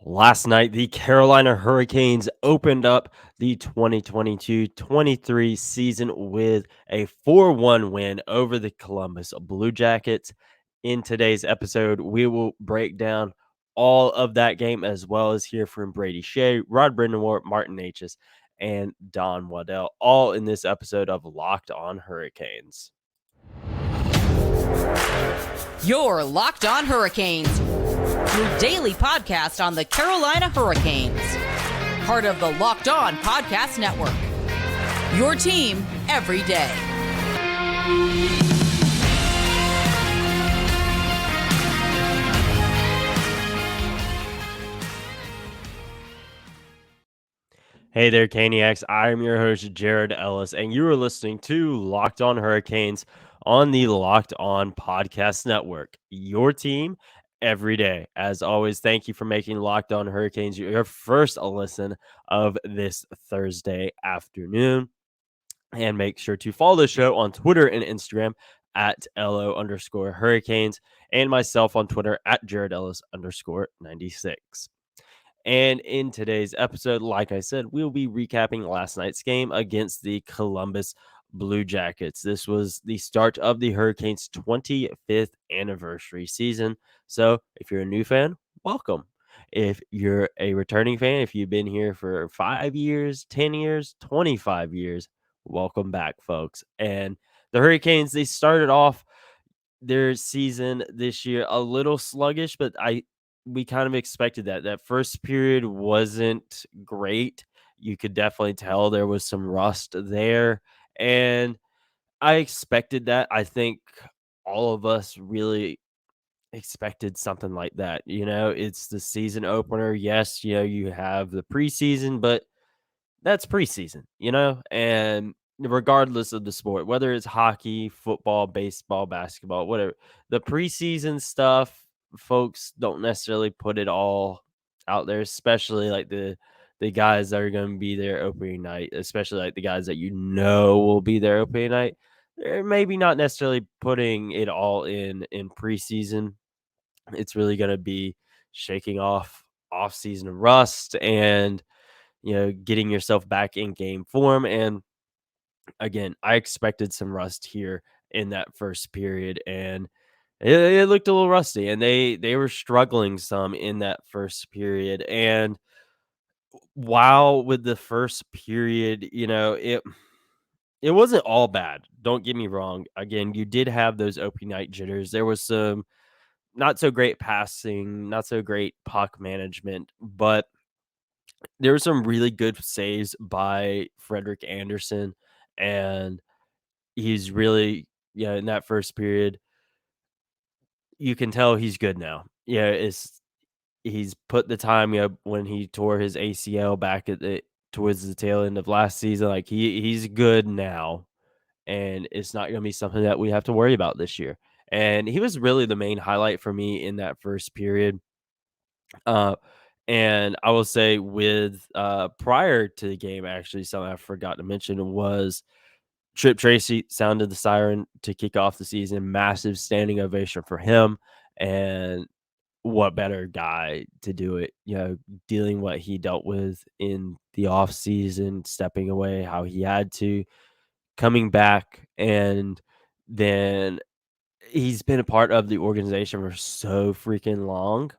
Last night, the Carolina Hurricanes opened up the 2022-23 season with a 4-1 win over the Columbus Blue Jackets. In today's episode, we will break down all of that game as well as hear from Brady Shea, Rod Brind'Amour, Marty Neches, and Don Waddell, all in this episode of Locked On Hurricanes. You're Locked On Hurricanes, your daily podcast on the Carolina Hurricanes. Part of the Locked On Podcast Network. Your team every day. Hey there, Caniacs. I'm your host, Jared Ellis, and you are listening to Locked On Hurricanes on the Locked On Podcast Network. Your team every day. As always, thank you for making Locked On Hurricanes your first listen of this Thursday afternoon. And make sure to follow the show on Twitter and Instagram at LO_Hurricanes and myself on Twitter at Jared Ellis_96. And in today's episode, like I said, we'll be recapping last night's game against the Columbus Blue Jackets. This was the start of the Hurricanes' 25th anniversary season. So if you're a new fan, welcome. If you're a returning fan, if you've been here for 5 years, 10 years, 25 years, welcome back, folks. And the Hurricanes, they started off their season this year a little sluggish, but we kind of expected that. That first period wasn't great. You could definitely tell there was some rust there. And I expected that. I think all of us really expected something like that. It's the season opener. Yes, you have the preseason, but that's preseason, and regardless of the sport, whether it's hockey, football, baseball, basketball, whatever, the preseason stuff, folks don't necessarily put it all out there, especially like the guys that are going to be there opening night, especially like the guys that will be there opening night. They're maybe not necessarily putting it all in preseason. It's really going to be shaking off season rust and getting yourself back in game form. And again, I expected some rust here in that first period, and it looked a little rusty, and they were struggling some in that first period. And while with the first period, it wasn't all bad. Don't get me wrong. Again, you did have those opening night jitters. There was some not so great passing, not so great puck management, but there were some really good saves by Frederik Andersen, and he's really, in that first period, you can tell he's good now. He's put the time, when he tore his ACL back towards the tail end of last season. Like he's good now, and it's not going to be something that we have to worry about this year. And he was really the main highlight for me in that first period. And I will say with prior to the game, actually, something I forgot to mention was Trip Tracy sounded the siren to kick off the season. Massive standing ovation for him. And what better guy to do it, dealing what he dealt with in the off season, stepping away, how he had to, coming back, and then he's been a part of the organization for so freaking long.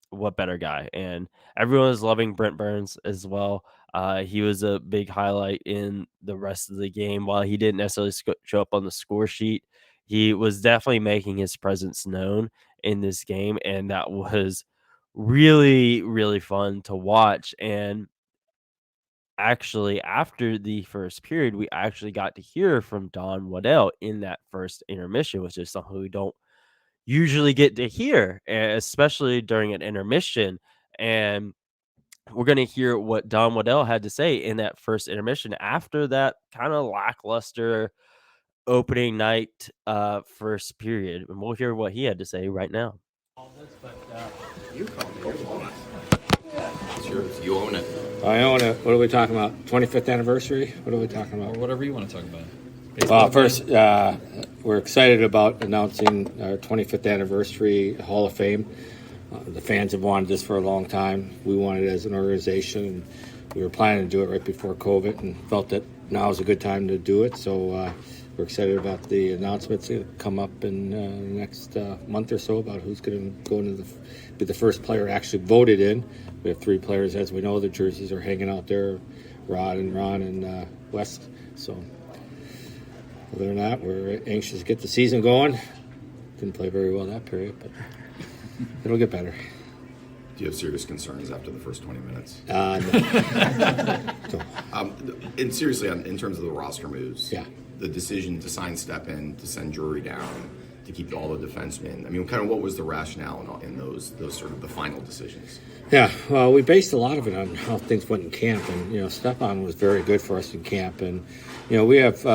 What better guy? And everyone is loving Brent Burns as well. He was a big highlight in the rest of the game. While he didn't necessarily show up on the score sheet, he was definitely making his presence known in this game, and that was really, really fun to watch. And actually, after the first period, we actually got to hear from Don Waddell in that first intermission, which is something we don't usually get to hear, especially during an intermission. And we're going to hear what Don Waddell had to say in that first intermission after that kind of lackluster opening night first period. And we'll hear what he had to say right now. You call me. You're the boss. It's yours. You own it. I own it. What are we talking about? 25th anniversary? What are we talking about? Or whatever you want to talk about. Well, first, we're excited about announcing our 25th anniversary Hall of Fame. The fans have wanted this for a long time. We wanted it as an organization, and we were planning to do it right before COVID and felt that now is a good time to do it. So we're excited about the announcements that come up in the next month or so about who's going to go into be the first player actually voted in. We have 3 players, as we know. The jerseys are hanging out there, Rod and Ron and Wes. So other than that, we're anxious to get the season going. Didn't play very well that period, but it'll get better. Do you have serious concerns after the first 20 minutes? No. And seriously, in terms of the roster moves, Yeah. the decision to sign Stepan, to send Drury down, to keep all the defensemen, I mean, kind of what was the rationale in those sort of the final decisions? Yeah, well, we based a lot of it on how things went in camp, and Stepan was very good for us in camp, and we have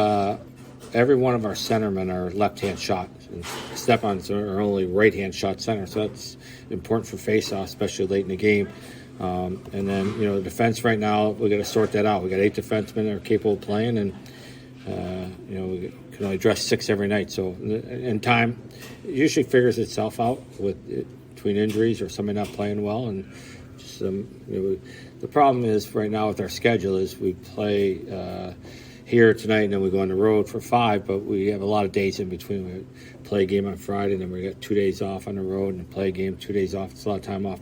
every one of our centermen are left-hand shot, and Stepan's our only right-hand shot center, so that's important for face-off, especially late in the game. And then the defense right now, we got to sort that out. We got 8 defensemen that are capable of playing, and we can only dress 6 every night. So in time, it usually figures itself out between injuries or somebody not playing well. And just the problem is right now with our schedule is we play here tonight and then we go on the road for 5, but we have a lot of days in between. We play a game on Friday and then we got 2 days off on the road and play a game 2 days off. It's a lot of time off.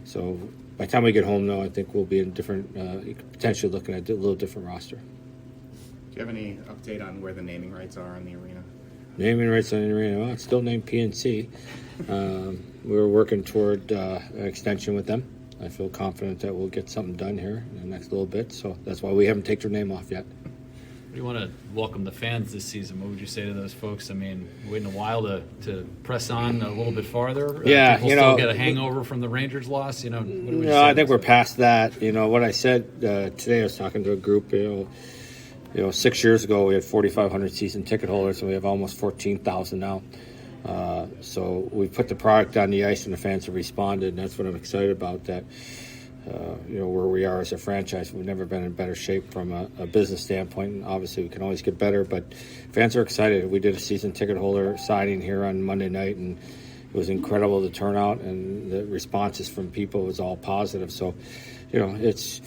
So by the time we get home, though, I think we'll be in different, potentially looking at a little different roster. Do you have any update on where the naming rights are on the arena? Naming rights on the arena, well, it's still named PNC. We're working toward an extension with them. I feel confident that we'll get something done here in the next little bit, so that's why we haven't taken their name off yet. You want to welcome the fans this season. What would you say to those folks? I mean, waiting a while to press on a little bit farther. Yeah, people still get a hangover from the Rangers loss. What would you say? I think we're past that. What I said today, I was talking to a group. 6 years ago we had 4,500 season ticket holders, and we have almost 14,000 now. So we put the product on the ice, and the fans have responded, and that's what I'm excited about. That. Where we are as a franchise, we've never been in better shape from a business standpoint, and obviously we can always get better, but fans are excited. We did a season ticket holder signing here on Monday night, and it was incredible, the turnout, and the responses from people was all positive. So, it's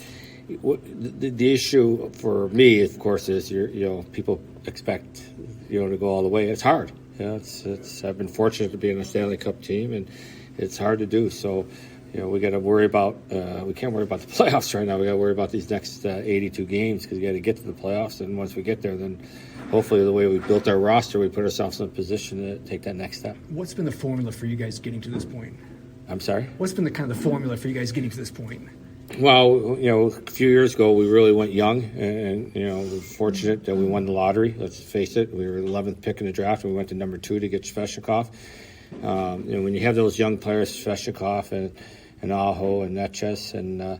the issue for me, of course, is people expect to go all the way. It's hard. I've been fortunate to be in a Stanley Cup team, and it's hard to do. So. We got to worry about. We can't worry about the playoffs right now. We got to worry about these next 82 games because we got to get to the playoffs. And once we get there, then hopefully the way we built our roster, we put ourselves in a position to take that next step. What's been the formula for you guys getting to this point? I'm sorry? What's been the kind of the formula for you guys getting to this point? Well, a few years ago we really went young, and we're fortunate that we won the lottery. Let's face it, we were the 11th pick in the draft, and we went to number 2 to get Svechnikov. When you have those young players, Svechnikov and Aho and Neches and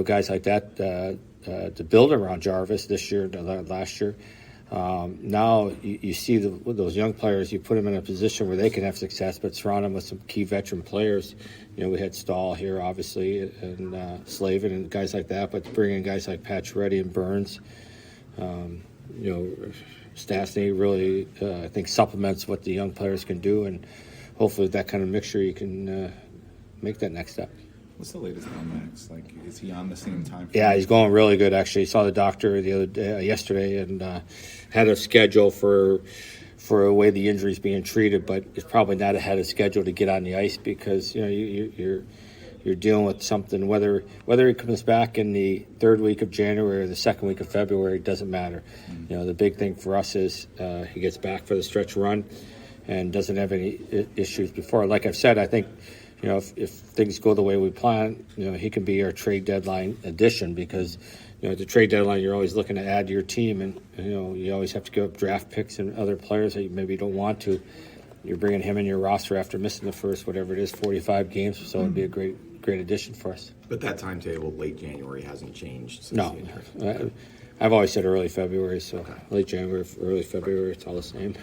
guys like that to build around Jarvis this year, last year. Now you see with those young players, you put them in a position where they can have success, but surround them with some key veteran players. We had Stahl here, obviously, and Slavin and guys like that, but bringing in guys like Pacioretty and Burns, Stastny really, I think, supplements what the young players can do, and hopefully with that kind of mixture you can make that next step. What's the latest on Max? Is he on the same time? Yeah, he's going really good, actually. He saw the doctor the other day, yesterday, and had a schedule for the way the injury's being treated, but it's probably not ahead of schedule to get on the ice because you're dealing with something. Whether he comes back in the 3rd week of January or the 2nd week of February, it doesn't matter. Mm-hmm. The big thing for us is he gets back for the stretch run and doesn't have any issues before. Like I've said, I think. If things go the way we plan, he can be our trade deadline addition because, at the trade deadline, you're always looking to add to your team, and you always have to give up draft picks and other players that you maybe don't want to. You're bringing him in your roster after missing the first, whatever it is, 45 games, so it'd be a great addition for us. But that timetable, late January, hasn't changed since No, the injury. I've always said early February, so late January, early February, it's all the same.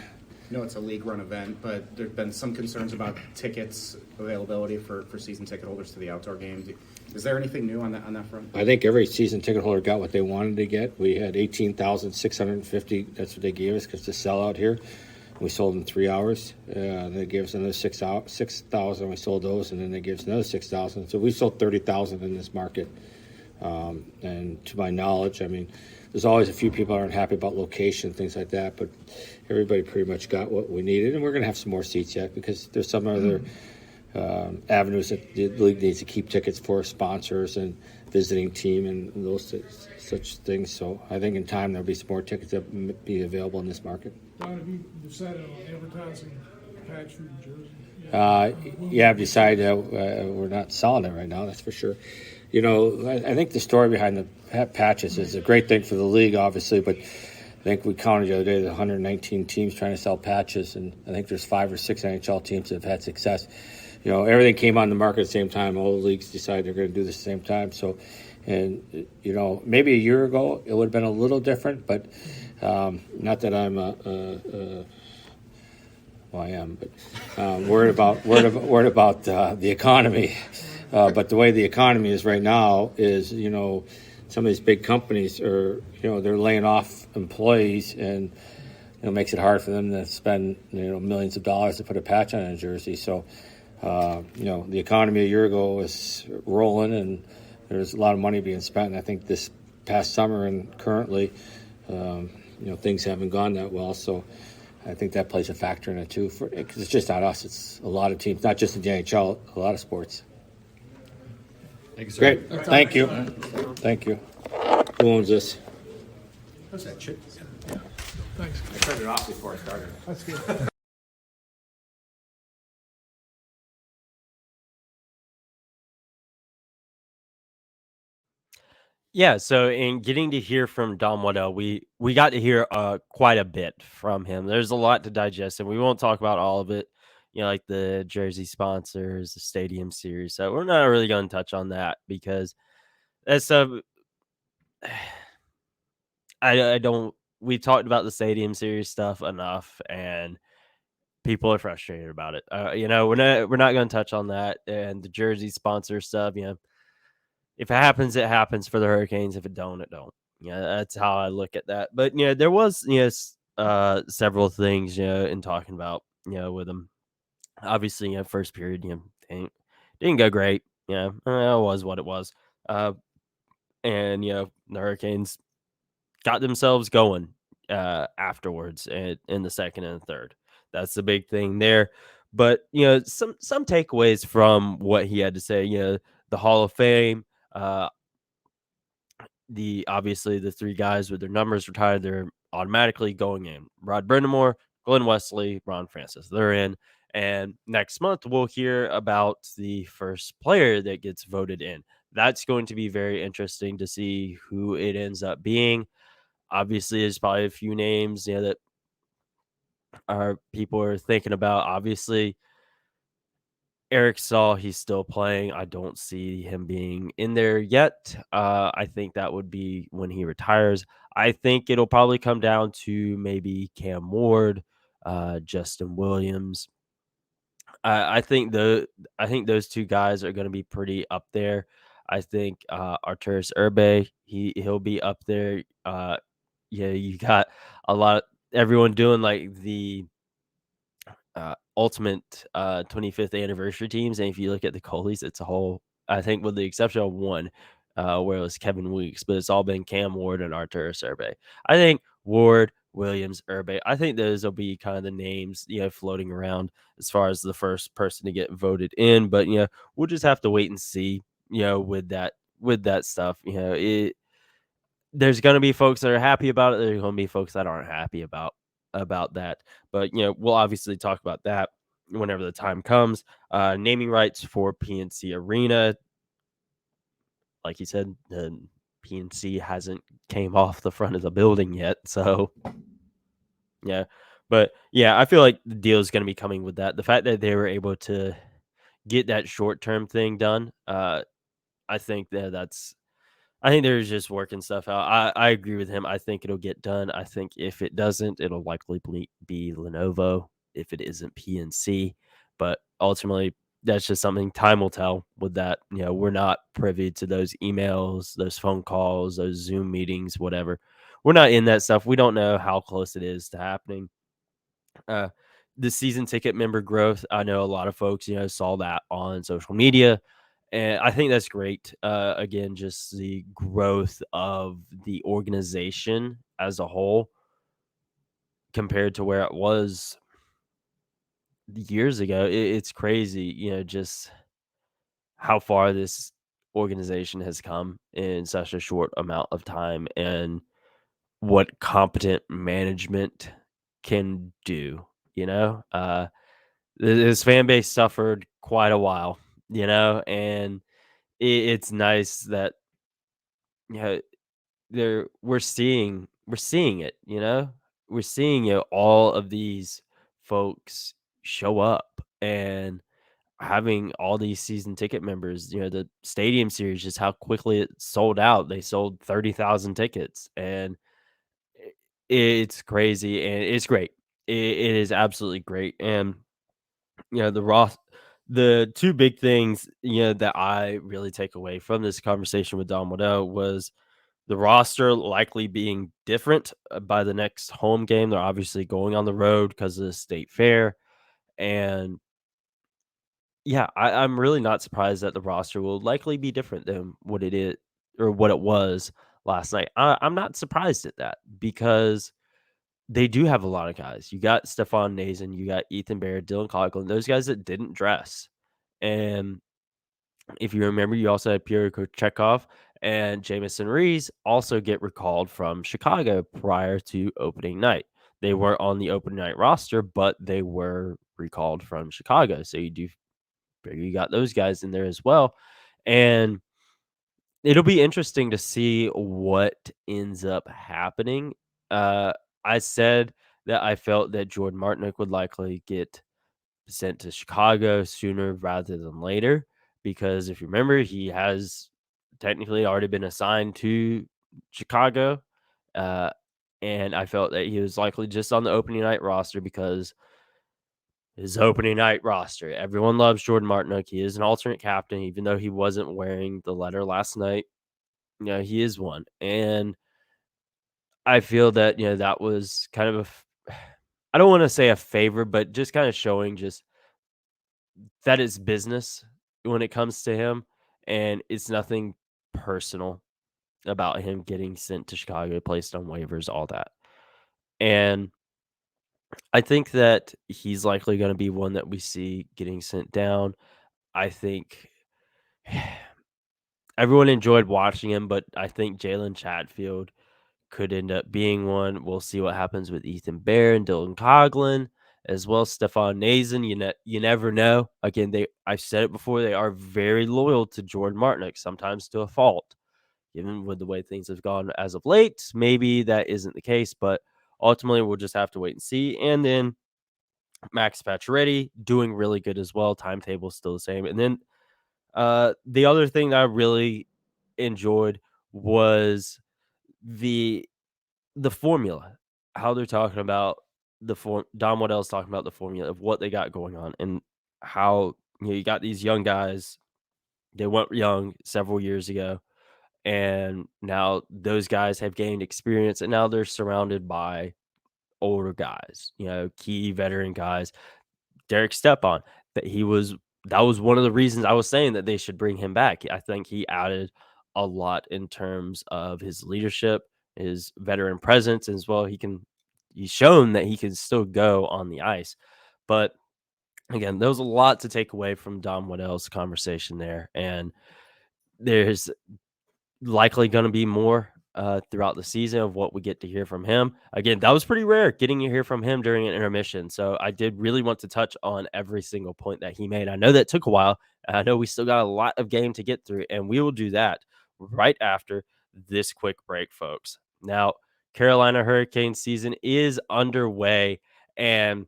It's a league-run event, but there have been some concerns about tickets availability for season ticket holders to the outdoor games. Is there anything new on that front? I think every season ticket holder got what they wanted to get. We had 18,650. That's what they gave us because to sell out here. We sold in 3 hours. They gave us another 6,000. We sold those, and then they gave us another 6,000. So we sold 30,000 in this market. And to my knowledge, I mean, there's always a few people that aren't happy about location, things like that, but everybody pretty much got what we needed. And we're going to have some more seats yet because there's some other avenues that the league needs to keep tickets for sponsors and visiting team and those such things. So I think in time there'll be some more tickets that will be available in this market. Don, have you decided on advertising patch for your jersey? Yeah, I've decided we're not selling it right now, that's for sure. You know, I think the story behind the patches is a great thing for the league, obviously, but I think we counted the other day, the 119 teams trying to sell patches, and I think there's 5 or 6 NHL teams that have had success. You know, everything came on the market at the same time. All the leagues decided they're going to do this at the same time. So, and, you know, maybe a year ago it would have been a little different, but not that I'm well, I am, but worried about the economy. But the way the economy is right now is, you know, some of these big companies are, you know, they're laying off employees, and it makes it hard for them to spend, you know, millions of dollars to put a patch on a jersey. So, you know, the economy a year ago was rolling, and there's a lot of money being spent. And I think this past summer and currently, you know, things haven't gone that well. So I think that plays a factor in it too. Because it's just not us; it's a lot of teams, not just in the NHL, a lot of sports. Thank you, sir. Great. Thank you. Thank you. Who owns this? What's that, Chip? Thanks. I turned it off before I started. That's good. Yeah, so in getting to hear from Don Waddell, we got to hear quite a bit from him. There's a lot to digest, and we won't talk about all of it. You know, like the jersey sponsors, the stadium series. So we're not really going to touch on that because that's I don't. We've talked about the stadium series stuff enough, and people are frustrated about it. You know, we're not going to touch on that, and the jersey sponsor stuff. You know, if it happens, it happens for the Hurricanes. If it don't, it don't. Yeah, that's how I look at that. But you know, there was several things in talking about with them. Obviously, first period didn't go great. Yeah, it was what it was. And the Hurricanes got themselves going afterwards in the second and third. That's the big thing there. But some takeaways from what he had to say. The Hall of Fame. Obviously the 3 guys with their numbers retired, they're automatically going in. Rod Brind'Amour, Glenn Wesley, Ron Francis, they're in. And next month we'll hear about the first player that gets voted in. That's going to be very interesting to see who it ends up being. Obviously, there's probably a few names that people are thinking about. Obviously, Eric Saul, he's still playing. I don't see him being in there yet. I think that would be when he retires. I think it'll probably come down to maybe Cam Ward, Justin Williams. I think those 2 guys are going to be pretty up there. I think Arturas Urbe, he'll be up there. You got everyone doing like the ultimate 25th anniversary teams, and if you look at the goalies, it's a whole, I think with the exception of one where it was Kevin Weeks, but it's all been Cam Ward and Arturas Urbe. I think Ward, Williams, Urbe, I think those will be kind of the names floating around as far as the first person to get voted in. But we'll just have to wait and see with that stuff. There's going to be folks that are happy about it. There's going to be folks that aren't happy about that. But, we'll obviously talk about that whenever the time comes. Naming rights for PNC Arena. Like you said, the PNC hasn't came off the front of the building yet. So, yeah. But, yeah, I feel like the deal is going to be coming with that. The fact that they were able to get that short-term thing done, I think I think they're just working stuff out. I agree with him. I think it'll get done. I think if it doesn't, it'll likely be Lenovo if it isn't PNC. But ultimately, that's just something time will tell with that. We're not privy to those emails, those phone calls, those Zoom meetings, whatever. We're not in that stuff. We don't know how close it is to happening. Uh, the season ticket member growth, I know a lot of folks, saw that on social media, and I think that's great. Again, just the growth of the organization as a whole compared to where it was years ago. It's crazy, just how far this organization has come in such a short amount of time and what competent management can do, you know? His fan base suffered quite a while, and it's nice that, you know, we're seeing it, we're seeing all of these folks show up and having all these season ticket members. The stadium series, just how quickly it sold out. They sold 30,000 tickets, and i- it's crazy and it's great. It is absolutely great. And the two big things that I really take away from this conversation with Don Waddell was the roster likely being different by the next home game. They're obviously going on the road because of the state fair. And yeah, I'm really not surprised that the roster will likely be different than what it is or what it was last night. I'm not surprised at that because they do have a lot of guys. You got Stephon Nazen, you got Ethan Bear, Dylan Conklin, those guys that didn't dress. And if you remember, you also had Pierre Kochetkov and Jamison Rees also get recalled from Chicago prior to opening night. They weren't on the opening night roster, but they were recalled from Chicago. So you got those guys in there as well. And it'll be interesting to see what ends up happening. Uh, I said that I felt that Jordan Martinick would likely get sent to Chicago sooner rather than later because if you remember, he has technically already been assigned to Chicago. Uh, and I felt that he was likely just on the opening night roster because his opening night roster. Everyone loves Jordan Martinook. He is an alternate captain, even though he wasn't wearing the letter last night. He is one. And I feel that, that was kind of I don't want to say a favor, but just kind of showing just that it's business when it comes to him. And it's nothing personal about him getting sent to Chicago, placed on waivers, all that. And I think that he's likely going to be one that we see getting sent down. I think everyone enjoyed watching him, but I think Jalen Chatfield could end up being one. We'll see what happens with Ethan Bear and Dylan Coughlin, as well as Stephon Nazen. You never know. Again, I've said it before, they are very loyal to Jordan Martinick, sometimes to a fault. Given with the way things have gone as of late, maybe that isn't the case, but ultimately we'll just have to wait and see. And then Max Pacioretty doing really good as well. Timetable still the same. And then the other thing that I really enjoyed was the formula, how they're talking about the form. Don Waddell's talking about the formula of what they got going on and how you got these young guys. They went young several years ago, and now those guys have gained experience, and now they're surrounded by older guys. Key veteran guys. Derek Stepan, that was one of the reasons I was saying that they should bring him back. I think he added a lot in terms of his leadership, his veteran presence as well. He's shown that he can still go on the ice. But again, there was a lot to take away from Don Waddell's conversation there. And there's likely going to be more throughout the season of what we get to hear from him. Again, that was pretty rare getting to hear from him during an intermission. So I did really want to touch on every single point that he made. I know that took a while. I know we still got a lot of game to get through, and we will do that right after this quick break, folks. Now, Carolina Hurricanes season is underway, and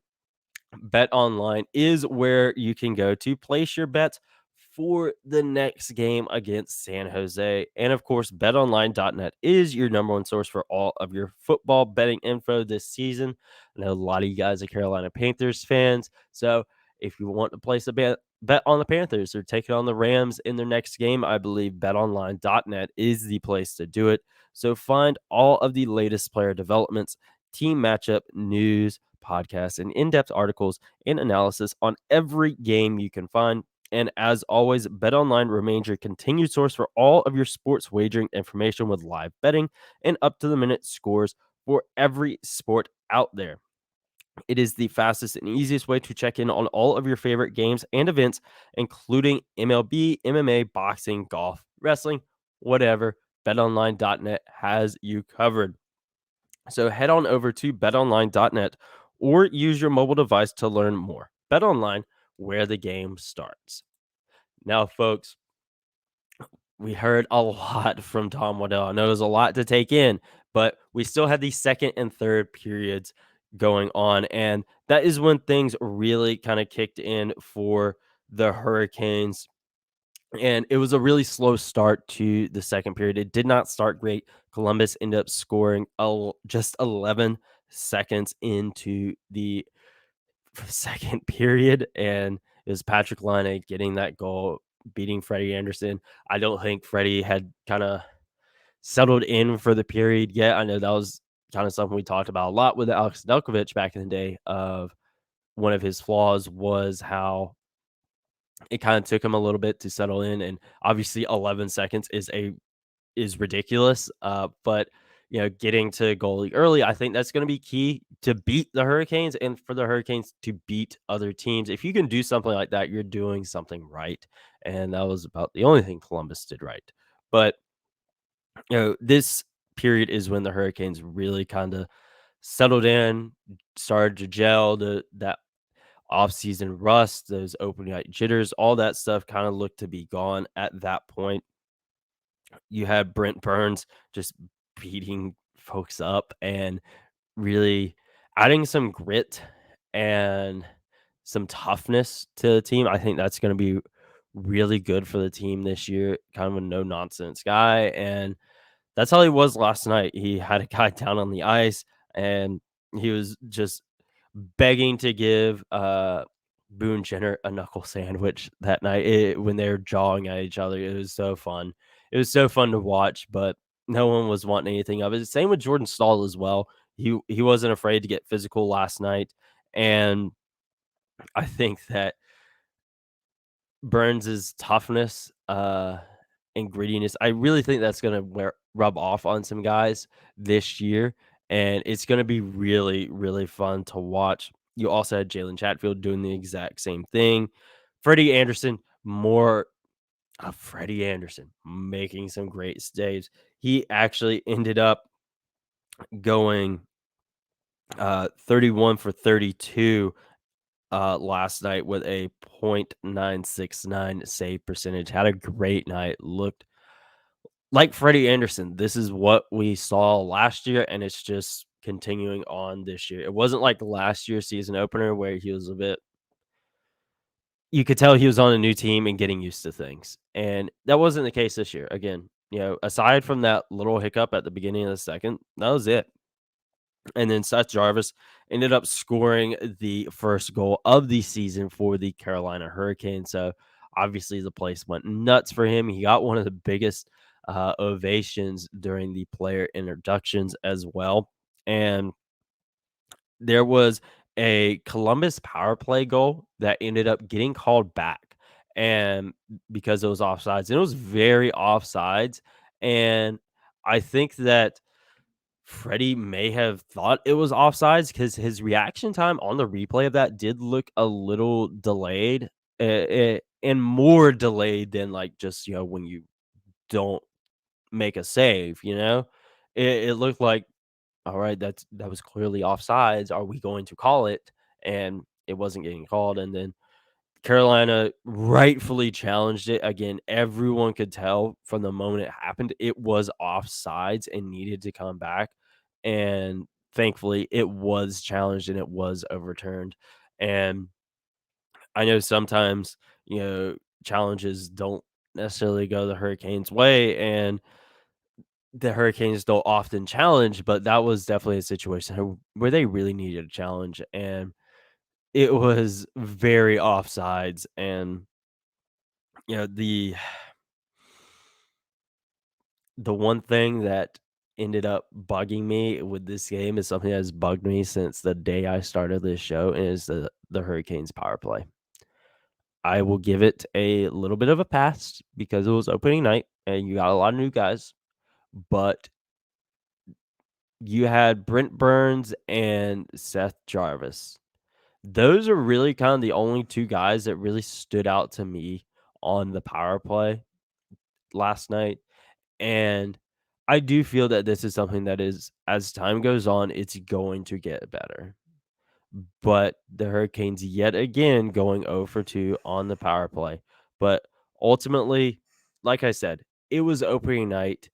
BetOnline is where you can go to place your bets for the next game against San Jose. And of course, betonline.net is your number one source for all of your football betting info this season. I know a lot of you guys are Carolina Panthers fans. So if you want to place a bet on the Panthers, they're taking on the Rams in their next game, I believe betonline.net is the place to do it. So find all of the latest player developments, team matchup news, podcasts and in-depth articles and analysis on every game you can find. And as always, BetOnline remains your continued source for all of your sports wagering information with live betting and up-to-the-minute scores for every sport out there. It is the fastest and easiest way to check in on all of your favorite games and events, including MLB, MMA, boxing, golf, wrestling, whatever. BetOnline.net has you covered. So head on over to betonline.net or use your mobile device to learn more. BetOnline, where the game starts. Now, folks, we heard a lot from Don Waddell. I know there's a lot to take in, but we still had the second and third periods going on. And that is when things really kind of kicked in for the Hurricanes. And it was a really slow start to the second period. It did not start great. Columbus ended up scoring just 11 seconds into the second period. And it was Patrick Laine getting that goal, beating Freddie Anderson. I don't think Freddie had kind of settled in for the period yet. I know that was kind of something we talked about a lot with Alex Nedeljkovic back in the day. Of one of his flaws was how it kind of took him a little bit to settle in, and obviously 11 seconds is ridiculous. But getting to goalie early, I think that's going to be key to beat the Hurricanes and for the Hurricanes to beat other teams. If you can do something like that, you're doing something right, and that was about the only thing Columbus did right. But this period is when the Hurricanes really kind of settled in, started to gel. That off-season rust, those open night jitters, all that stuff kind of looked to be gone at that point. You had Brent Burns just beating folks up and really adding some grit and some toughness to the team. I think that's going to be really good for the team this year. Kind of a no-nonsense guy, and that's how he was last night. He had a guy down on the ice, and he was just begging to give Boone Jenner a knuckle sandwich that night when they were jawing at each other. It was so fun. It was so fun to watch, but no one was wanting anything of it. Same with Jordan Staal as well. He wasn't afraid to get physical last night, and I think that Burns' toughness and grittiness, I really think that's going to rub off on some guys this year, and it's going to be really, really fun to watch. You also had Jalen Chatfield doing the exact same thing. Freddie Anderson, more of Freddie Anderson, making some great saves. He actually ended up going 31 for 32 last night with a .969 save percentage. Had a great night. Looked like Freddie Anderson. This is what we saw last year, and it's just continuing on this year. It wasn't like last year's season opener where he was you could tell he was on a new team and getting used to things. And that wasn't the case this year. Again, aside from that little hiccup at the beginning of the second, that was it. And then Seth Jarvis ended up scoring the first goal of the season for the Carolina Hurricanes. So obviously the place went nuts for him. He got one of the biggest ovations during the player introductions as well. And there was a Columbus power play goal that ended up getting called back, and because it was offsides, and it was very offsides. And I think that Freddie may have thought it was offsides because his reaction time on the replay of that did look a little delayed, and more delayed than like just when you don't make a save. It looked like, all right, that was clearly offsides. Are we going to call it? And it wasn't getting called. And then Carolina rightfully challenged it. Again, everyone could tell from the moment it happened, it was offsides and needed to come back. And thankfully, it was challenged and it was overturned. And I know sometimes, challenges don't necessarily go the Hurricanes' way, and the Hurricanes don't often challenge, but that was definitely a situation where they really needed a challenge, and it was very offsides. And the one thing that ended up bugging me with this game is something that has bugged me since the day I started this show, and is the Hurricanes power play. I will give it a little bit of a pass because it was opening night and you got a lot of new guys, but you had Brent Burns and Seth Jarvis. Those are really kind of the only two guys that really stood out to me on the power play last night. And I do feel that this is something that is, as time goes on, it's going to get better. But the Hurricanes yet again going 0 for 2 on the power play. But ultimately, like I said, it was opening night,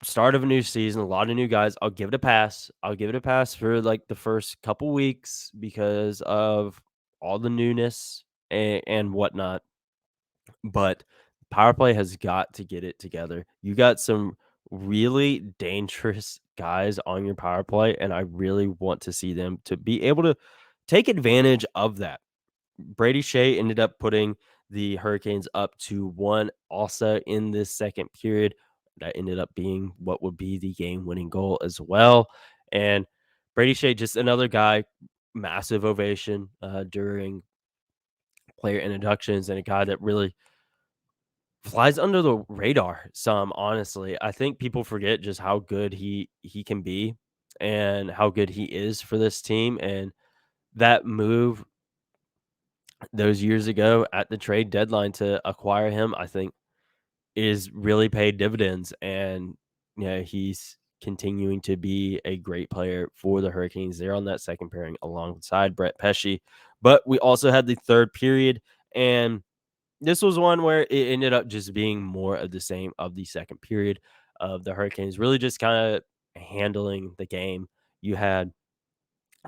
start of a new season, a lot of new guys. I'll give it a pass. I'll give it a pass for like the first couple weeks because of all the newness and whatnot. But power play has got to get it together. You got some really dangerous guys on your power play, and I really want to see them to be able to take advantage of that. Brady Shea ended up putting the Hurricanes up to 1 also in this second period. That ended up being what would be the game-winning goal as well. And Brady Shea, just another guy, massive ovation during player introductions, and a guy that really flies under the radar some, honestly. I think people forget just how good he can be and how good he is for this team, and that move those years ago at the trade deadline to acquire him, I think, is really paid dividends. And he's continuing to be a great player for the Hurricanes. They're on that second pairing alongside Brett Pesce. But we also had the third period, and this was one where it ended up just being more of the same of the second period of the Hurricanes really just kind of handling the game. You had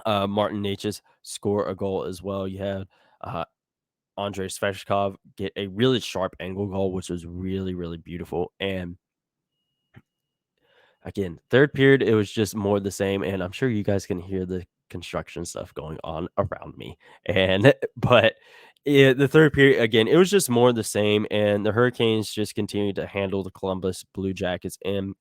Martin Neches score a goal as well. You had uh, Andrei Sveshkov get a really sharp angle goal, which was really, really beautiful. And again, third period, it was just more the same. And I'm sure you guys can hear the construction stuff going on around me. And, but the third period, again, it was just more the same. And the Hurricanes just continued to handle the Columbus Blue Jackets. And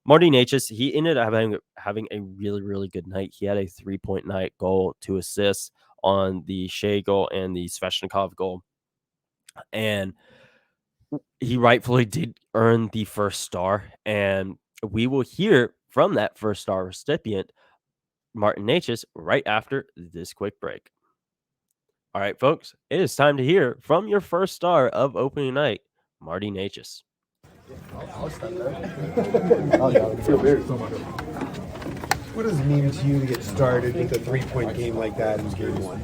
Marty Neches, he ended up having a really, really good night. He had a 3-point night, goal, 2 assists on the Shea goal and the Sveshnikov goal. And he rightfully did earn the first star. And we will hear from that first star recipient, Martin Neches, right after this quick break. All right, folks, it is time to hear from your first star of opening night, Marty Neches. What does it mean to you to get started with a 3-point game like that in game one?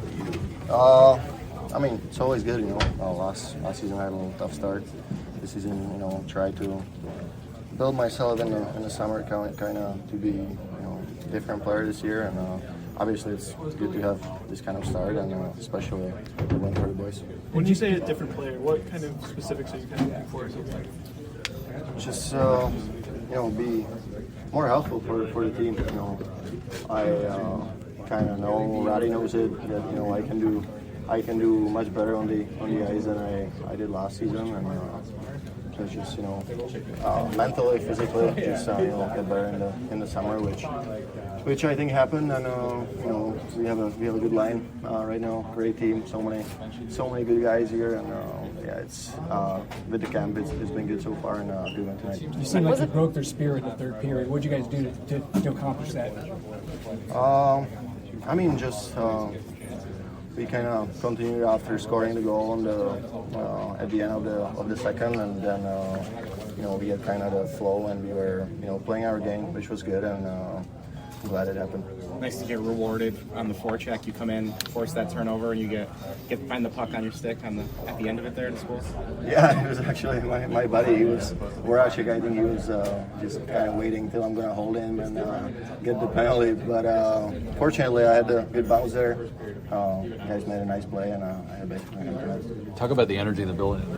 I mean, it's always good, last season I had a little tough start. This season, try to build myself in the summer, kind of to be, a different player this year. And obviously it's good to have this kind of start, and especially the win for the boys. When you say a different player, what kind of specifics are you kind of looking for? Just, be more helpful for the team. I kind of know, Roddy knows it, that, I can do much better on the ice than I did last season, and so it's just mentally, physically, just get better in the summer, which I think happened, and we have a good line right now, great team, so many good guys here, and it's with the camp, it's been good so far, and good win tonight. You seem like you broke their spirit in the third period. What did you guys do to accomplish that? I mean, just. We kind of continued after scoring the goal on at the end of the second, and then we had kind of the flow, and we were playing our game, which was good, and I'm glad it happened. Nice to get rewarded on the forecheck. You come in, force that turnover, and you get to find the puck on your stick at the end of it there at school. Yeah, it was actually my buddy. Voracek, I think he was just kind of waiting till I'm going to hold him and get the penalty. But fortunately, I had a good bounce there. You guys made a nice play, and I had a big. Talk about the energy in the building.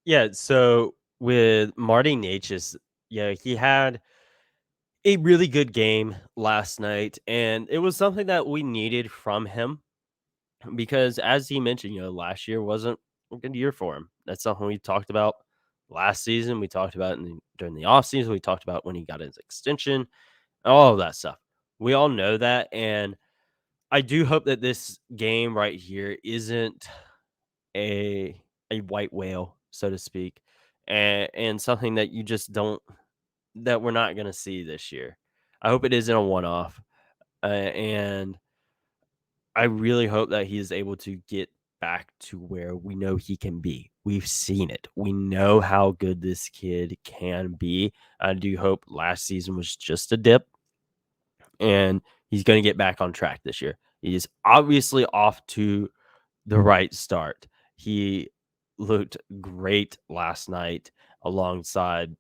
Yeah, so with Marty Neches, he had a really good game last night, and it was something that we needed from him because, as he mentioned, last year wasn't a good year for him. That's something we talked about last season. We talked about it during the offseason. We talked about when he got his extension, all of that stuff. We all know that, and I do hope that this game right here isn't a white whale, so to speak, and something that you just don't that we're not going to see this year. I hope it isn't a one-off, and I really hope that he is able to get back to where we know he can be. We've seen it. We know how good this kid can be. I do hope last season was just a dip, and he's going to get back on track this year. He's obviously off to the right start. He looked great last night alongside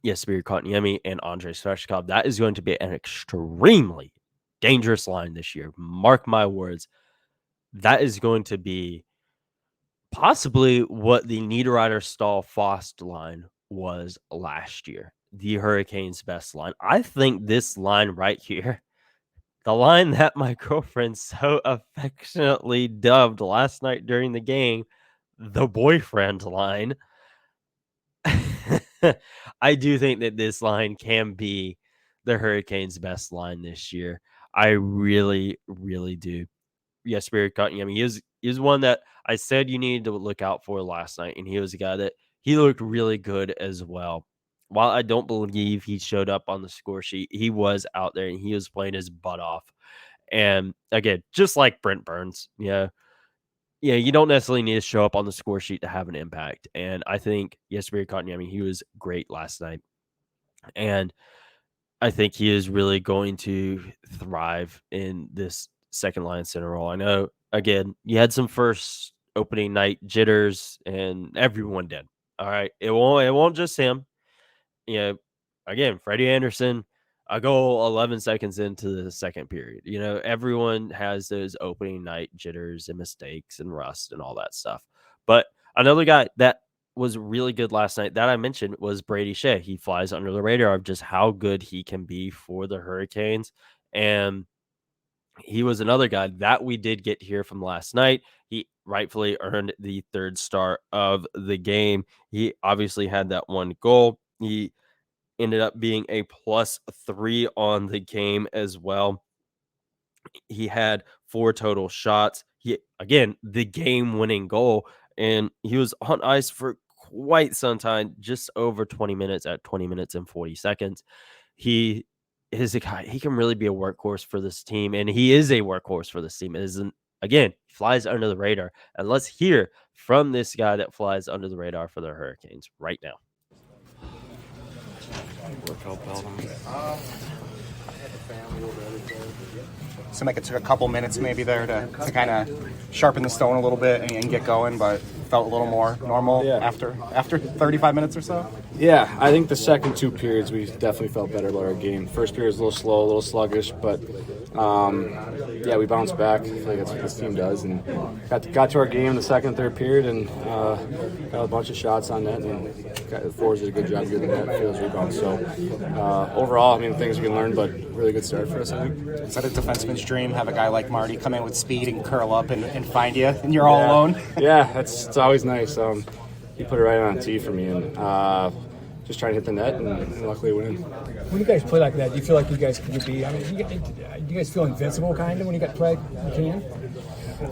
Jesper Kotkaniemi and Andrei Svechnikov. That is going to be an extremely dangerous line this year. Mark my words. That is going to be possibly what the Niederreiter, Stahl, Fost line was last year. The Hurricanes' best line. I think this line right here, the line that my girlfriend so affectionately dubbed last night during the game, the boyfriend line. I do think that this line can be the Hurricanes' best line this year. I really, really do. Yes, Spirit Kotkaniemi. He was one that I said you needed to look out for last night, and he was a guy that he looked really good as well. While I don't believe he showed up on the score sheet, he was out there and he was playing his butt off. And again, just like Brent Burns, you don't necessarily need to show up on the score sheet to have an impact. And I think Jesper Kotkaniemi, he was great last night. And I think he is really going to thrive in this second line center role. I know, again, you had some first opening night jitters, and everyone did. All right. It won't just him. Again, Freddie Anderson, a goal 11 seconds into the second period. Everyone has those opening night jitters and mistakes and rust and all that stuff. But another guy that was really good last night that I mentioned was Brady Shea. He flies under the radar of just how good he can be for the Hurricanes. And he was another guy that we did get here from last night. He rightfully earned the third star of the game. He obviously had that one goal. He ended up being a +3 on the game as well. He had 4 total shots. Again, the game-winning goal, and he was on ice for quite some time, just over 20 minutes at 20 minutes and 40 seconds. He is a guy, he can really be a workhorse for this team, and he is a workhorse for this team. It isn't, again, flies under the radar. And let's hear from this guy that flies under the radar for the Hurricanes right now. Workout belt on. Seemed like it took a couple minutes maybe there to kind of sharpen the stone a little bit and get going, but felt a little more normal after 35 minutes or so. Yeah, I think the second 2 periods we definitely felt better about our game. First period was a little slow, a little sluggish, but we bounced back. I feel like that's what this team does, and got to our game in the second, third period, and got a bunch of shots on net, and the forwards did a good job getting the net, fields rebounds. So overall, things we can learn, but really good start for us, I think. Is that a defenseman's dream, have a guy like Marty come in with speed and curl up and find you, and you're all alone? Yeah, it's always nice. He put it right on tee for me, and just trying to hit the net, and luckily win. When you guys play like that, do you feel like you guys can be? You guys feel invincible kind of when you got play? You can.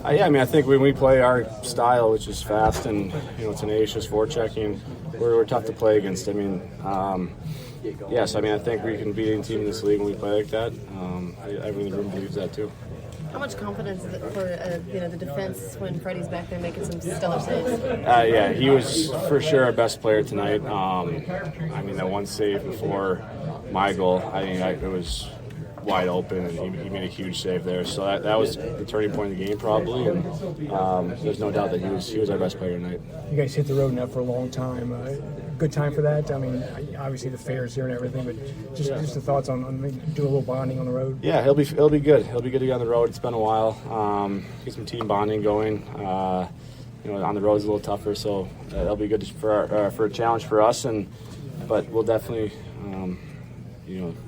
I think when we play our style, which is fast and tenacious forechecking, we're tough to play against. I think we can beat any team in this league when we play like that. Everyone in the room believes that too. How much confidence is it for the defense when Freddie's back there making some stellar saves? He was for sure our best player tonight. That one save before my goal, it was wide open, and he made a huge save there. So that was the turning point of the game probably, and there's no doubt that he was our best player tonight. You guys hit the road now for a long time. Good time for that. Obviously the fair's here and everything, but just the thoughts on do a little bonding on the road. Yeah, he'll be good. He'll be good to be on the road. It's been a while. Get some team bonding going. On the road is a little tougher, so that'll be good for a challenge for us. But we'll definitely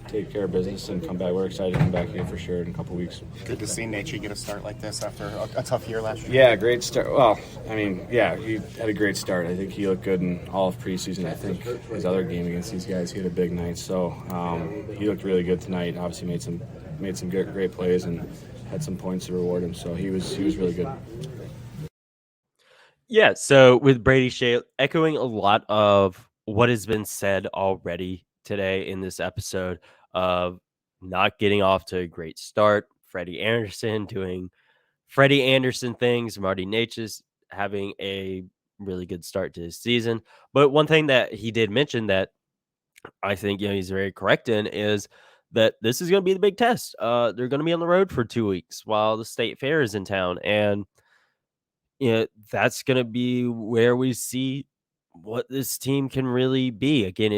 take care of business and come back. We're excited to come back here for sure in a couple weeks. Good to see Neches get a start like this after a tough year last year. Yeah, great start. Well, he had a great start. I think he looked good in all of preseason. I think his other game against these guys, he had a big night. So he looked really good tonight. Obviously made some great plays and had some points to reward him. So he was really good. Yeah, so with Brady Shea, echoing a lot of what has been said already today in this episode of not getting off to a great start, Freddie Anderson doing Freddie Anderson things, Marty Neches having a really good start to his season. But one thing that he did mention that I think he's very correct in is that this is going to be the big test. They're going to be on the road for 2 weeks while the state fair is in town, and that's going to be where we see what this team can really be. Again,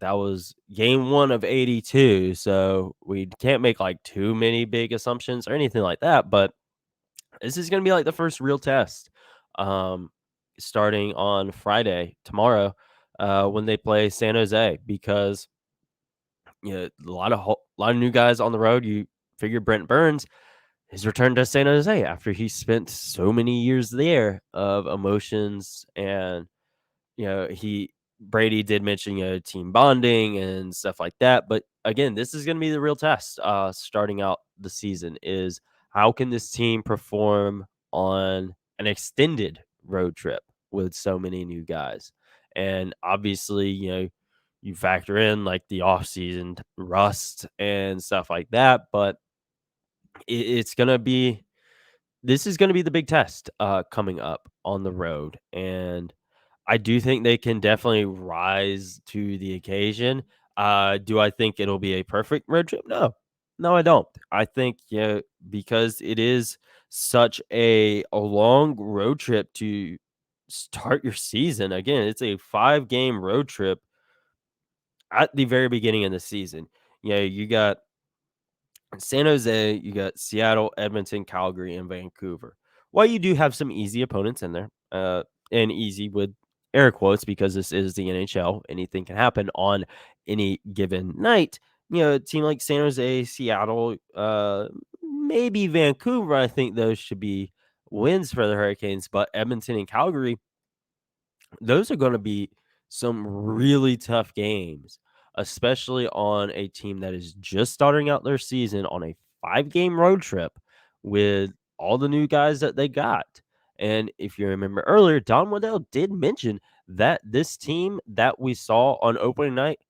that was game 1 of 82, so we can't make like too many big assumptions or anything like that, but this is going to be like the first real test starting on Friday, tomorrow, when they play San Jose, because a lot of new guys on the road. You figure Brent Burns, his return to San Jose after he spent so many years there of emotions, and Brady did mention team bonding and stuff like that. But again, this is going to be the real test starting out the season, is how can this team perform on an extended road trip with so many new guys. And obviously, you factor in like the offseason rust and stuff like that, but it's going to be, this is going to be the big test coming up on the road. And I do think they can definitely rise to the occasion. Do I think it'll be a perfect road trip? No, I don't. I think, because it is such a long road trip to start your season. Again, it's a 5-game road trip at the very beginning of the season. You got San Jose, you got Seattle, Edmonton, Calgary, and Vancouver. While you do have some easy opponents in there, and easy with air quotes because this is the NHL, anything can happen on any given night. A team like San Jose, Seattle, maybe Vancouver, I think those should be wins for the Hurricanes. But Edmonton and Calgary, those are going to be some really tough games, especially on a team that is just starting out their season on a 5-game road trip with all the new guys that they got. And if you remember earlier, Don Waddell did mention that this team that we saw on opening night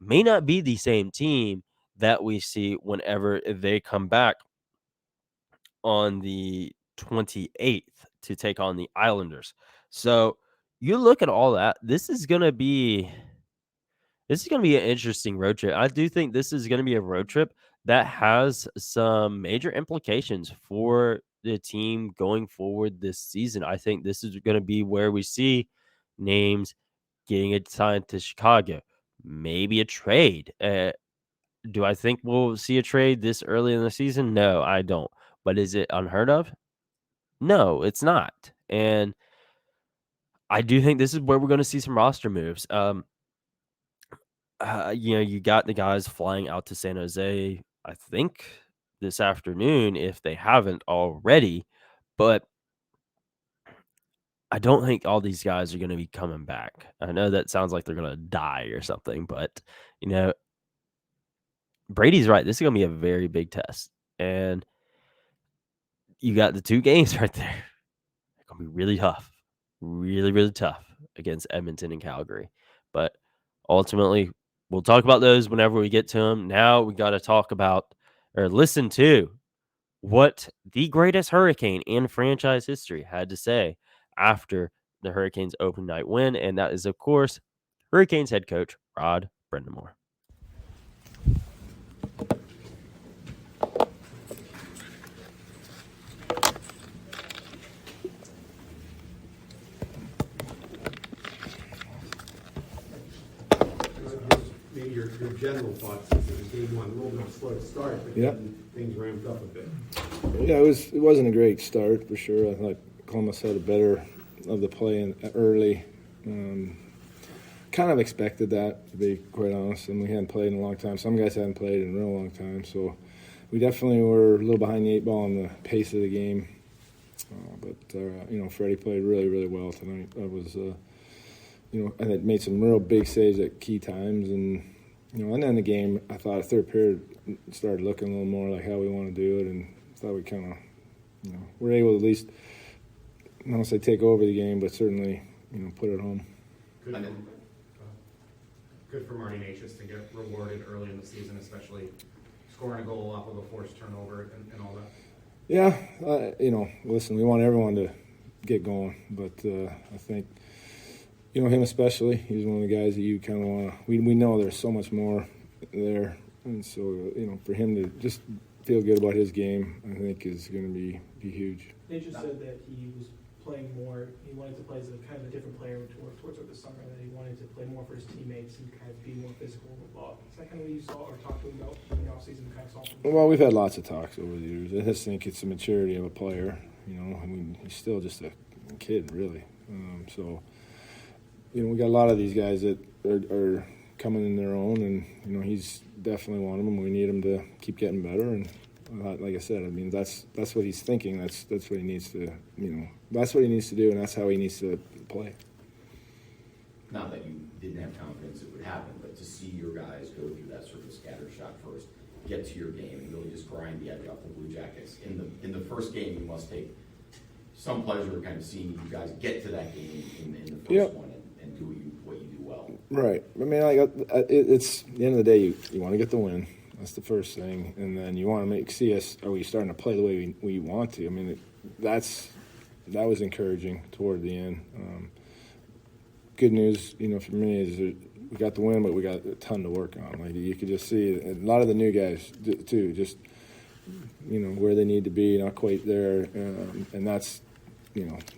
may not be the same team that we see whenever they come back on the 28th to take on the Islanders. So you look at all that, this is going to be an interesting road trip. I do think this is going to be a road trip that has some major implications for the team going forward this season. I think this is going to be where we see names getting signed to Chicago, maybe a trade. Do I think we'll see a trade this early in the season? No, I don't. But is it unheard of? No, it's not. And I do think this is where we're going to see some roster moves. You got the guys flying out to San Jose, I think, this afternoon, if they haven't already. But I don't think all these guys are going to be coming back. I know that sounds like they're going to die or something, but, Brady's right. This is going to be a very big test. And you got the 2 games right there. They're going to be really tough. Really, really tough against Edmonton and Calgary. But ultimately, we'll talk about those whenever we get to them. Now we got to talk about, or listen to, what the greatest Hurricane in franchise history had to say after the Hurricanes open night win. And that is, of course, Hurricanes head coach Rod Brind'Amour. Your general thoughts is it was game 1, a little bit slow to start, but then things ramped up a bit. Yeah, it wasn't a great start for sure. I thought Columbus had a better of the play early. kind of expected that, to be quite honest, and we hadn't played in a long time. Some guys hadn't played in a real long time, so we definitely were a little behind the 8 ball on the pace of the game. But Freddie played really, really well tonight. I was, and it made some real big saves at key times, and and then the game, I thought the third period started looking a little more like how we want to do it, and thought we kind of, were able to at least, I don't want to say take over the game, but certainly, put it home. Good for Marty Neches to get rewarded early in the season, especially scoring a goal off of a forced turnover and all that. Yeah, listen, we want everyone to get going, but I think, him especially, he's one of the guys that you kind of want to, we know there's so much more there, and so, for him to just feel good about his game, I think is going to be huge. They just said that he was playing more, he wanted to play as a kind of a different player towards the summer, that he wanted to play more for his teammates and kind of be more physical with the ball. Is that kind of what you saw or talked to him about in the offseason, kind of saw from him? Well, we've had lots of talks over the years. I just think it's the maturity of a player, I mean, he's still just a kid, really. We got a lot of these guys that are coming in their own, and, he's definitely one of them. We need him to keep getting better, and like I said, I mean, that's what he's thinking. That's what he needs to, that's what he needs to do, and that's how he needs to play. Not that you didn't have confidence it would happen, but to see your guys go through that sort of scatter shot first, get to your game, and really just grind the edge off the Blue Jackets. In the first game, you must take some pleasure kind of seeing you guys get to that game in the first one and do what you do well. Right. I mean, it's at the end of the day, you want to get the win. That's the first thing, and then you want to see us. Are we starting to play the way we want to? I mean, that was encouraging toward the end. Good news, for me, is that we got the win, but we got a ton to work on. Like you could just see a lot of the new guys too, just where they need to be, not quite there, and that's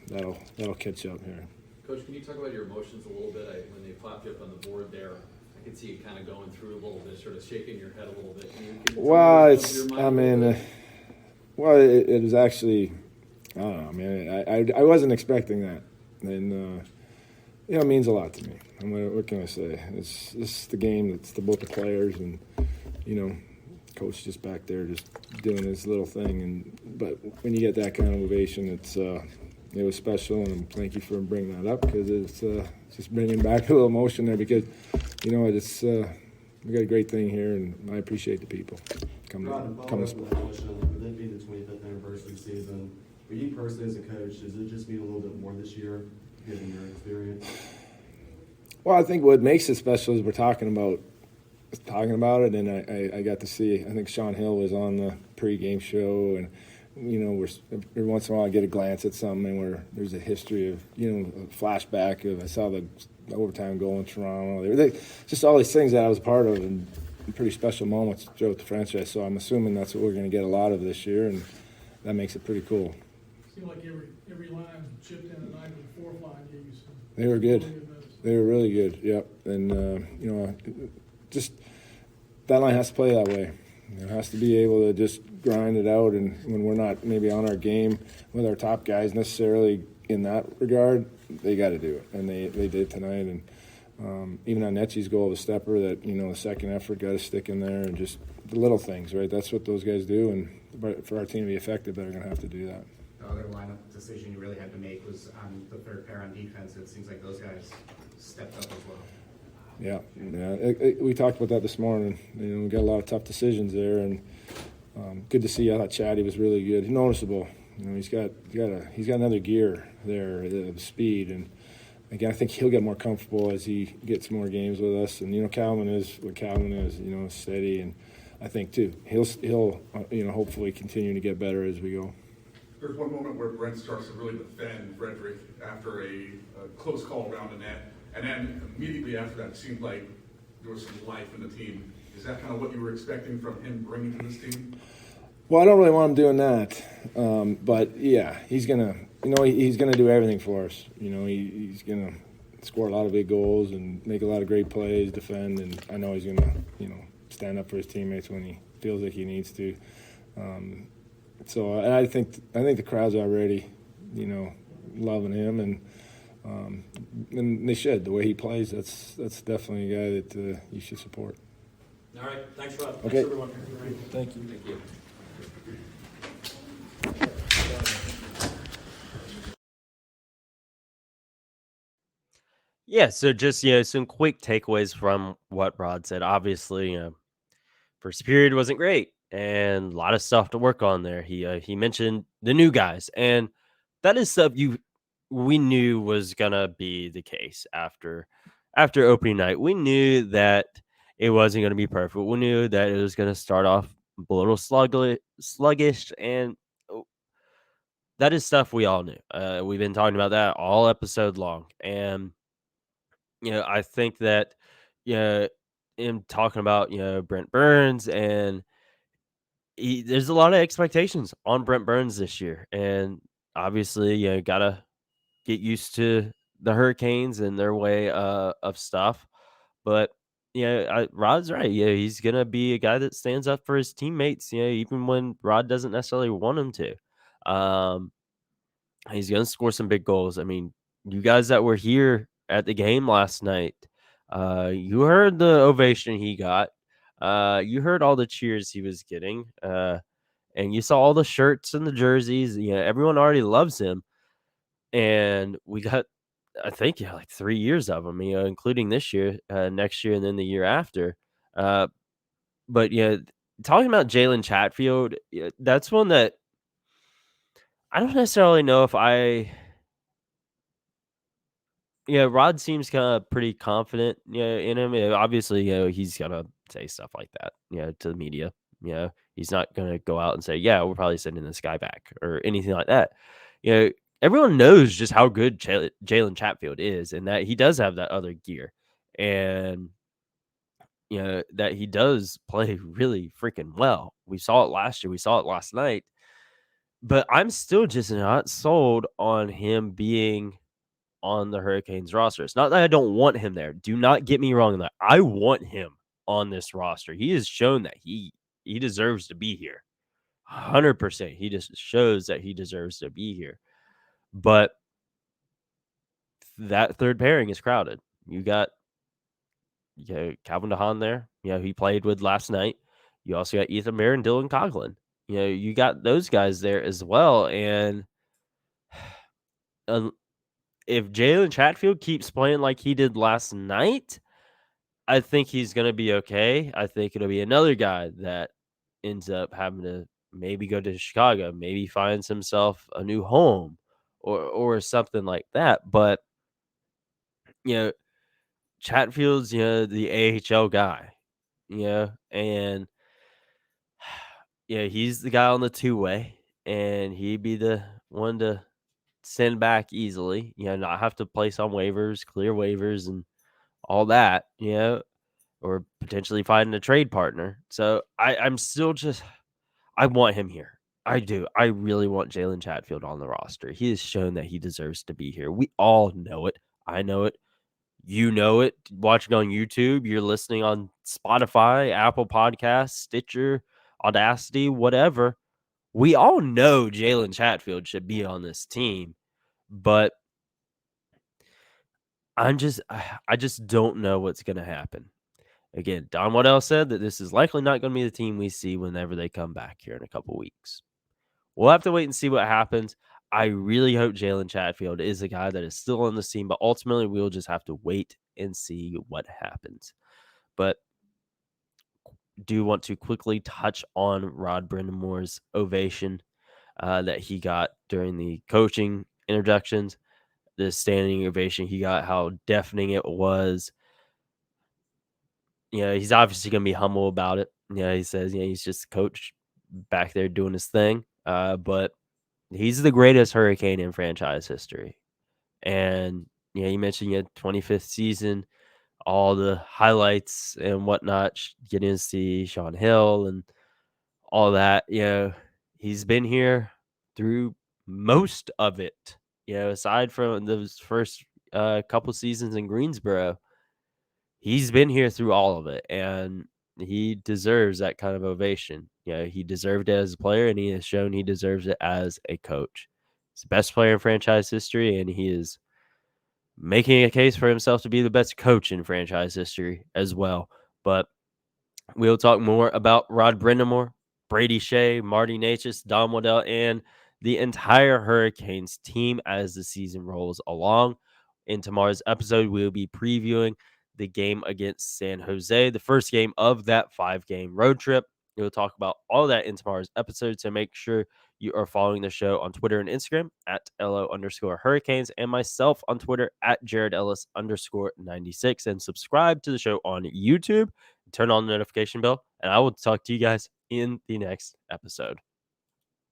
that'll catch up here. Coach, can you talk about your emotions a little bit? When they popped you up on the board there, I can see you kind of going through a little bit, sort of shaking your head a little bit. Can you well, it was actually, I don't know, man. I wasn't expecting that, and it means a lot to me. What can I say? This is the game. It's both the players and coach just back there just doing his little thing. But when you get that kind of ovation, it was special, and thank you for bringing that up because it's just bringing back a little emotion there because we got a great thing here, and I appreciate the people coming. With it being the 25th anniversary season, for you personally as a coach, does it just mean a little bit more this year, given your experience? Well, I think what makes it special is we're talking about it, and I got to see. I think Sean Hill was on the pregame show, and every once in a while I get a glance at something where there's a history of a flashback of I saw the overtime goal in Toronto. Just all these things that I was a part of, and pretty special moments throughout the franchise. So I'm assuming that's what we're going to get a lot of this year, and that makes it pretty cool. It seemed like every line chipped in tonight with the fourth line gave you some. They were good. They were really good. Yep, and just that line has to play that way. It has to be able to just grind it out, and when we're not maybe on our game with our top guys necessarily in that regard, they got to do it, and they did tonight. And even on Neches' goal, the stepper, that the second effort got a stick in there, and just the little things, right? That's what those guys do, and for our team to be effective, they're going to have to do that. The other lineup decision you really had to make was on the third pair on defense. It seems like those guys stepped up as well. Yeah. We talked about that this morning. We got a lot of tough decisions there, and good to see. I thought Chatty was really good. He's noticeable. He's got another gear there of speed, and again, I think he'll get more comfortable as he gets more games with us. And Calvin is what Calvin is. Steady, and I think too he'll hopefully continue to get better as we go. There's one moment where Brent starts to really defend Frederick after a close call around the net. And then immediately after that, it seemed like there was some life in the team. Is that kind of what you were expecting from him bringing to this team? Well, I don't really want him doing that, but yeah, he's gonna do everything for us. He's gonna score a lot of big goals and make a lot of great plays, defend, and I know he's gonna stand up for his teammates when he feels like he needs to. And I think the crowd's already loving him, and And they should. The way he plays, that's definitely a guy that you should support. All right. Thanks, Rod. Okay. Thanks, everyone. Thank you. Thank you. Yeah, so just some quick takeaways from what Rod said. Obviously, first period wasn't great, and a lot of stuff to work on there. He mentioned the new guys, and that is stuff we knew was gonna be the case after opening night. We knew that it wasn't gonna be perfect. We knew that it was gonna start off a little sluggish, and that is stuff we all knew. We've been talking about that all episode long, and I think that, in talking about, Brent Burns, and there's a lot of expectations on Brent Burns this year. And obviously, gotta get used to the Hurricanes and their way of stuff. But, Rod's right. Yeah, he's going to be a guy that stands up for his teammates, even when Rod doesn't necessarily want him to. He's going to score some big goals. I mean, you guys that were here at the game last night, you heard the ovation he got. You heard all the cheers he was getting. And you saw all the shirts and the jerseys. Everyone already loves him. And we got, I think, like 3 years of him, including this year, next year, and then the year after. But talking about Jalen Chatfield, that's one that I don't necessarily know if Rod seems kind of pretty confident, in him. Obviously, he's gonna say stuff like that, to the media. He's not gonna go out and say, "Yeah, we're probably sending this guy back" or anything like that. Everyone knows just how good Jalen Chatfield is, and that he does have that other gear, and that he does play really freaking well. We saw it last year. We saw it last night. But I'm still just not sold on him being on the Hurricanes roster. It's not that I don't want him there. Do not get me wrong in that. I want him on this roster. He has shown that he deserves to be here. 100%. He just shows that he deserves to be here. But that third pairing is crowded. You got Calvin DeHaan there. He played with last night. You also got Ethan Bear and Dylan Coughlin. You got those guys there as well. And if Jalen Chatfield keeps playing like he did last night, I think he's going to be okay. I think it'll be another guy that ends up having to maybe go to Chicago, maybe finds himself a new home or something like that. But, Chatfield's, the AHL guy, and he's the guy on the two-way, and he'd be the one to send back easily, not have to place on waivers, clear waivers, and all that, or potentially finding a trade partner. So I'm still I want him here. I do. I really want Jalen Chatfield on the roster. He has shown that he deserves to be here. We all know it. I know it. You know it. Watching on YouTube, you're listening on Spotify, Apple Podcasts, Stitcher, Audacity, whatever. We all know Jalen Chatfield should be on this team, but I just don't know what's going to happen. Again, Don Waddell said that this is likely not going to be the team we see whenever they come back here in a couple weeks. We'll have to wait and see what happens. I really hope Jalen Chatfield is a guy that is still on the scene, but ultimately we'll just have to wait and see what happens. But do want to quickly touch on Rod Brind'Amour's ovation that he got during the coaching introductions, the standing ovation he got, how deafening it was. He's obviously going to be humble about it. He says, he's just a coach back there doing his thing. But he's the greatest Hurricane in franchise history. And, you mentioned your 25th season, all the highlights and whatnot, getting to see Sean Hill and all that. He's been here through most of it, aside from those first couple seasons in Greensboro. He's been here through all of it, and he deserves that kind of ovation. He deserved it as a player, and he has shown he deserves it as a coach. He's the best player in franchise history, and he is making a case for himself to be the best coach in franchise history as well. But we'll talk more about Rod Brind'Amour, Brady Shea, Marty Neches, Don Waddell, and the entire Hurricanes team as the season rolls along. In tomorrow's episode, we'll be previewing the game against San Jose, the first game of that 5-game road trip. We'll talk about all that in tomorrow's episode, so make sure you are following the show on Twitter and Instagram at LO_Hurricanes and myself on Twitter at JaredEllis_96 and subscribe to the show on YouTube. Turn on the notification bell, and I will talk to you guys in the next episode.